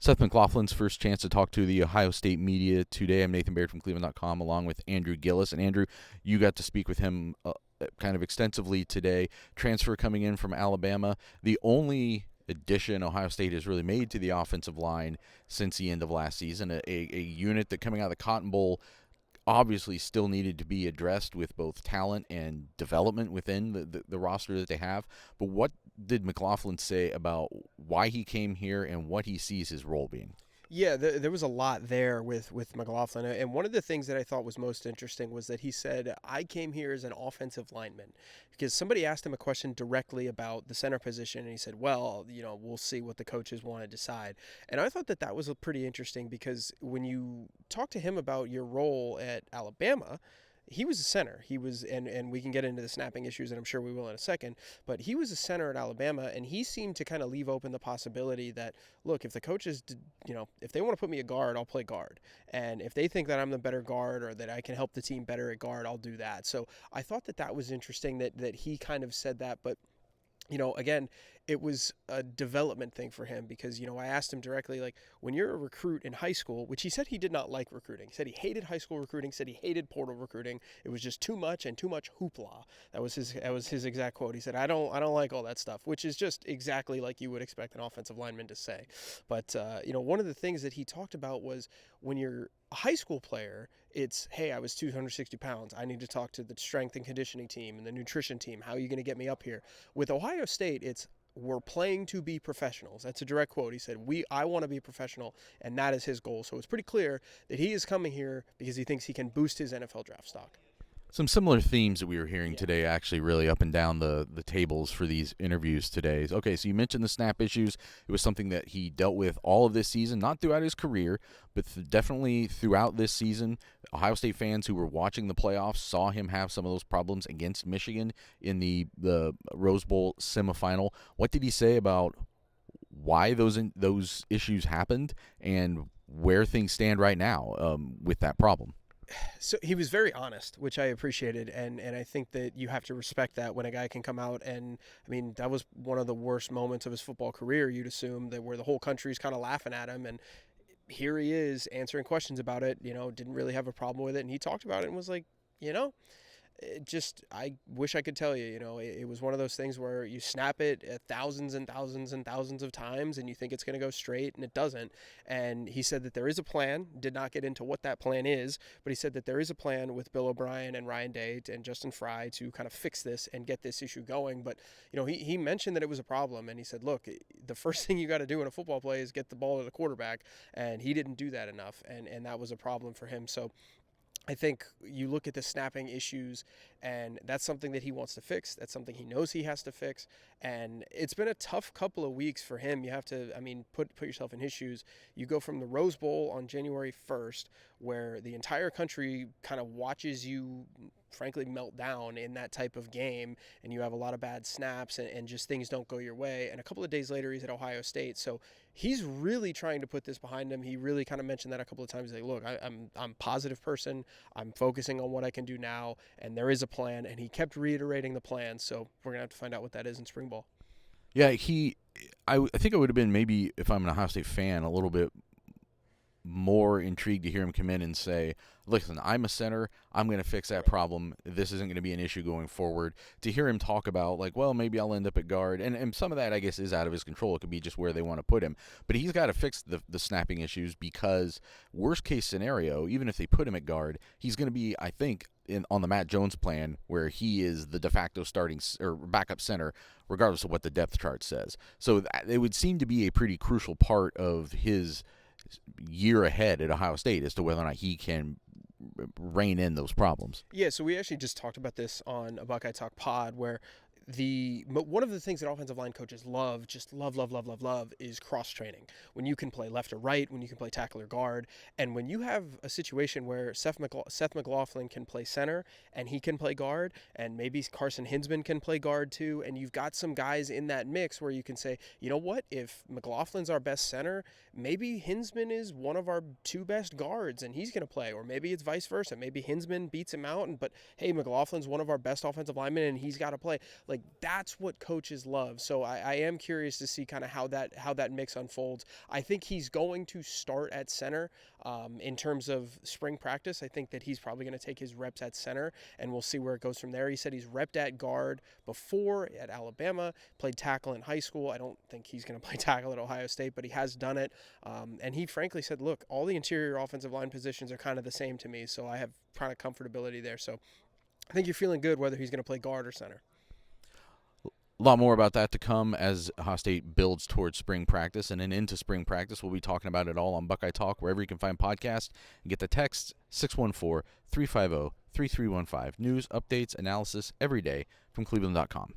Seth Mclaughlin's first chance to talk to the Ohio State media today. I'm Nathan Baird from cleveland.com along with Andrew Gillis. And Andrew, you got to speak with him kind of extensively today. Transfer coming in from Alabama. The only addition Ohio State has really made to the offensive line since the end of last season. A unit that coming out of the Cotton Bowl obviously still needed to be addressed with both talent and development within the roster that they have. But what did McLaughlin say about why he came here and what he sees his role being? Yeah, there was a lot there with McLaughlin. And one of the things that I thought was most interesting was that he said, I came here as an offensive lineman. Because somebody asked him a question directly about the center position, and he said, well, we'll see what the coaches want to decide. And I thought that was pretty interesting because when you talk to him about your role at Alabama, he was a center. He was, and we can get into the snapping issues, and I'm sure we will in a second, but he was a center at Alabama, and he seemed to kind of leave open the possibility that, look, if the coaches, if they want to put me a guard, I'll play guard. And if they think that I'm the better guard or that I can help the team better at guard, I'll do that. So I thought that was interesting that he kind of said that, but again, it was a development thing for him because, I asked him directly, like, when you're a recruit in high school, which he said he did not like recruiting. He said he hated high school recruiting, said he hated portal recruiting. It was just too much and too much hoopla. That was his exact quote. He said, I don't like all that stuff, which is just exactly like you would expect an offensive lineman to say. But, one of the things that he talked about was when you're a high school player, it's, hey, I was 260 pounds. I need to talk to the strength and conditioning team and the nutrition team. How are you going to get me up here? With Ohio State, it's, we're playing to be professionals. That's a direct quote. He said, I want to be a professional, and that is his goal. So it's pretty clear that he is coming here because he thinks he can boost his NFL draft stock. Some similar themes that we were hearing today, actually, really up and down the tables for these interviews today. Okay, so you mentioned the snap issues. It was something that he dealt with all of this season, not throughout his career, but definitely throughout this season. Ohio State fans who were watching the playoffs saw him have some of those problems against Michigan in the Rose Bowl semifinal. What did he say about why those issues happened and where things stand right now with that problem? So he was very honest, which I appreciated, and I think that you have to respect that when a guy can come out and, I mean, that was one of the worst moments of his football career, you'd assume, that where the whole country's kind of laughing at him, and here he is answering questions about it, didn't really have a problem with it, and he talked about it and was like, I wish I could tell you, it was one of those things where you snap it thousands and thousands and thousands of times and you think it's going to go straight and it doesn't. And he said that there is a plan, did not get into what that plan is, but he said that there is a plan with Bill O'Brien and Ryan Day and Justin Fry to kind of fix this and get this issue going. But, he mentioned that it was a problem and he said, look, the first thing you got to do in a football play is get the ball to the quarterback. And he didn't do that enough. And that was a problem for him. So I think you look at the snapping issues, and that's something that he wants to fix. That's something he knows he has to fix. And it's been a tough couple of weeks for him. You have to, put yourself in his shoes. You go from the Rose Bowl on January 1st, where the entire country kind of watches you, frankly, melt down in that type of game, and you have a lot of bad snaps and just things don't go your way. And a couple of days later, he's at Ohio State. So he's really trying to put this behind him. He really kind of mentioned that a couple of times. Like, look, I'm a positive person. I'm focusing on what I can do now, and there is a plan. And he kept reiterating the plan. So we're going to have to find out what that is in spring ball. Yeah, I think I would have been, maybe if I'm an Ohio State fan, a little bit more intrigued to hear him come in and say, listen, I'm a center. I'm going to fix that problem. This isn't going to be an issue going forward. To hear him talk about, like, well, maybe I'll end up at guard. And some of that, I guess, is out of his control. It could be just where they want to put him. But he's got to fix the snapping issues because worst case scenario, even if they put him at guard, he's going to be, I think, on the Matt Jones plan where he is the de facto starting or backup center regardless of what the depth chart says. So it would seem to be a pretty crucial part of his year ahead at Ohio State as to whether or not he can rein in those problems. Yeah, so we actually just talked about this on a Buckeye Talk pod where one of the things that offensive line coaches love, is cross training. When you can play left or right, when you can play tackle or guard, and when you have a situation where Seth Mclaughlin can play center and he can play guard, and maybe Carson Hinsman can play guard too, and you've got some guys in that mix where you can say, you know what, if McLaughlin's our best center, maybe Hinsman is one of our two best guards and he's going to play, or maybe it's vice versa. Maybe Hinsman beats him out, but hey, McLaughlin's one of our best offensive linemen and he's got to play. Like, that's what coaches love. So I am curious to see kind of how that mix unfolds. I think he's going to start at center in terms of spring practice. I think that he's probably going to take his reps at center, and we'll see where it goes from there. He said he's repped at guard before at Alabama, played tackle in high school. I don't think he's going to play tackle at Ohio State, but he has done it. And he frankly said, look, all the interior offensive line positions are kind of the same to me, so I have kind of comfortability there. So I think you're feeling good whether he's going to play guard or center. A lot more about that to come as Ohio State builds towards spring practice and then into spring practice. We'll be talking about it all on Buckeye Talk, wherever you can find podcasts. And get the text 614-350-3315. News, updates, analysis every day from cleveland.com.